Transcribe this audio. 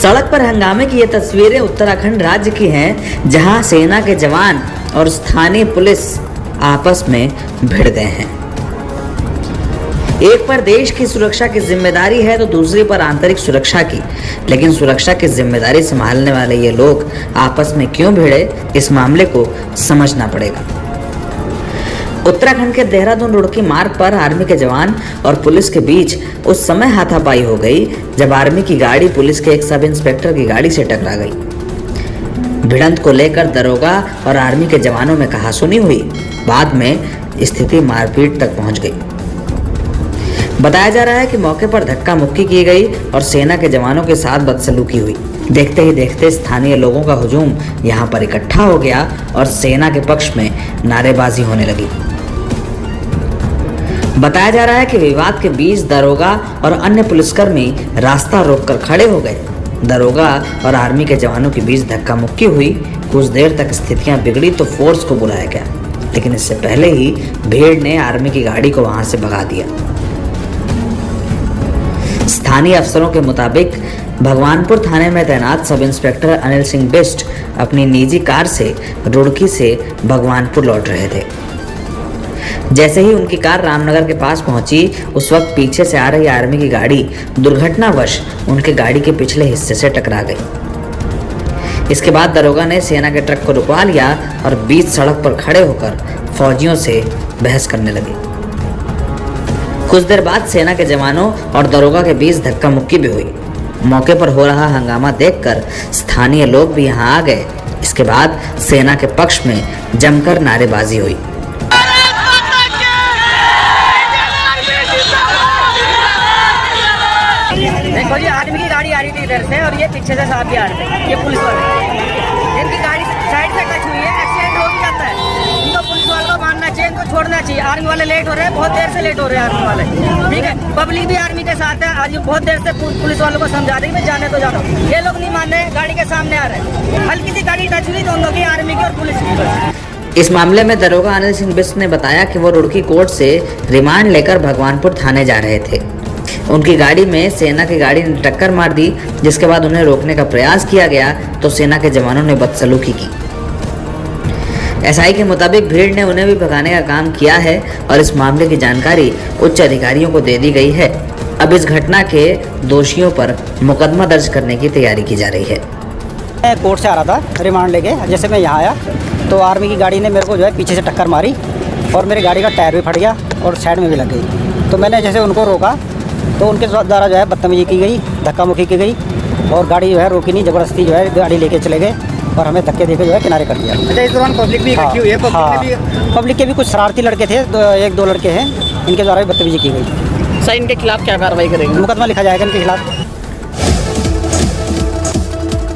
सड़क पर हंगामे की ये तस्वीरें उत्तराखंड राज्य की हैं, जहां सेना के जवान और स्थानीय पुलिस आपस में भिड़ गए हैं। एक पर देश की सुरक्षा की जिम्मेदारी है तो दूसरी पर आंतरिक सुरक्षा की, लेकिन सुरक्षा की जिम्मेदारी संभालने वाले ये लोग आपस में क्यों भिड़े, इस मामले को समझना पड़ेगा। उत्तराखंड के देहरादून रुड़की मार्ग पर आर्मी के जवान और पुलिस के बीच उस समय हाथापाई हो गई जब आर्मी की गाड़ी पुलिस के एक सब इंस्पेक्टर की गाड़ी से टकरा गई। भिड़ंत को लेकर दरोगा और आर्मी के जवानों में कहासुनी हुई। बाद में स्थिति मारपीट तक पहुंच गई। बताया जा रहा है कि मौके पर धक्का मुक्की की गई और सेना के जवानों के साथ बदसलूकी हुई। देखते ही देखते स्थानीय लोगों का हुजूम यहां पर इकट्ठा हो गया और सेना के पक्ष में नारेबाजी होने लगी। बताया जा रहा है कि विवाद के बीच दरोगा और अन्य पुलिसकर्मी रास्ता रोककर खड़े हो गए। दरोगा और आर्मी के जवानों के बीच धक्का मुक्की हुई। कुछ देर तक स्थितियां बिगड़ी तो फोर्स को बुलाया गया, लेकिन इससे पहले ही भीड़ ने आर्मी की गाड़ी को वहां से भगा दिया। स्थानीय अफसरों के मुताबिक भगवानपुर थाने में तैनात सब इंस्पेक्टर अनिल सिंह बिष्ट अपनी निजी कार से रुड़की से भगवानपुर लौट रहे थे। जैसे ही उनकी कार रामनगर के पास पहुंची, उस वक्त पीछे से आ रही आर्मी की गाड़ी दुर्घटनावश उनके गाड़ी के पिछले हिस्से से टकरा गई। इसके बाद दरोगा ने सेना के ट्रक को रुकवा लिया और बीच सड़क पर खड़े होकर फौजियों से बहस करने लगे। कुछ देर बाद सेना के जवानों और दरोगा के बीच धक्का मुक्की भी हुई। मौके पर हो रहा हंगामा देखकर स्थानीय लोग भी यहां आ गए। इसके बाद सेना के पक्ष में जमकर नारेबाजी हुई। देखो जी, आर्मी की गाड़ी आ रही थी इधर से और ये पीछे से साथ भी आ रहे थे। ये पुलिस वाले, इनकी गाड़ी साइड से टच हुई है, एक्सीडेंट हो भी जाता है। इनको पुलिस वालों को मानना चाहिए, इनको छोड़ना चाहिए। आर्मी वाले लेट हो रहे हैं, बहुत देर से लेट हो रहे हैं आर्मी वाले, ठीक है। पब्लिक भी आर्मी के साथ है। आज बहुत देर से पुलिस वालों को समझा रही है जाने तो जानो, ये लोग नहीं मान रहे, गाड़ी के सामने आ रहे हैं। हल्की सी गाड़ी टच हुई दोनों की, आर्मी की और पुलिस की। इस मामले में दरोगा अनिल सिंह बिष्ट ने बताया कि वो रुड़की कोर्ट से रिमांड लेकर भगवानपुर थाने जा रहे थे। उनकी गाड़ी में सेना की गाड़ी ने टक्कर मार दी, जिसके बाद उन्हें रोकने का प्रयास किया गया तो सेना के जवानों ने बदसलूकी की। एसआई के मुताबिक भीड़ ने उन्हें भी भगाने का काम किया है और इस मामले की जानकारी उच्च अधिकारियों को दे दी गई है। अब इस घटना के दोषियों पर मुकदमा दर्ज करने की तैयारी की जा रही है। मैं कोर्ट से आ रहा था रिमांड लेके। जैसे मैं यहाँ आया तो आर्मी की गाड़ी ने मेरे को जो है पीछे से टक्कर मारी और मेरी गाड़ी का टायर भी फट गया और साइड में भी लग गई। तो मैंने जैसे उनको रोका तो उनके द्वारा जो है बदतमीजी की गई, धक्का मुक्की की गई और गाड़ी जो है रोकी नहीं, ज़बरदस्ती जो है गाड़ी लेके चले गए और हमें धक्के देके जो है किनारे कर दिया। अच्छा, इस दौरान पब्लिक भी इकट्ठी हुई है? पब्लिक के भी कुछ शरारती लड़के थे, एक दो लड़के हैं, इनके द्वारा भी बदतमीजी की गई। सर, इनके खिलाफ क्या कार्रवाई करेंगे? मुकदमा लिखा जाएगा इनके खिलाफ।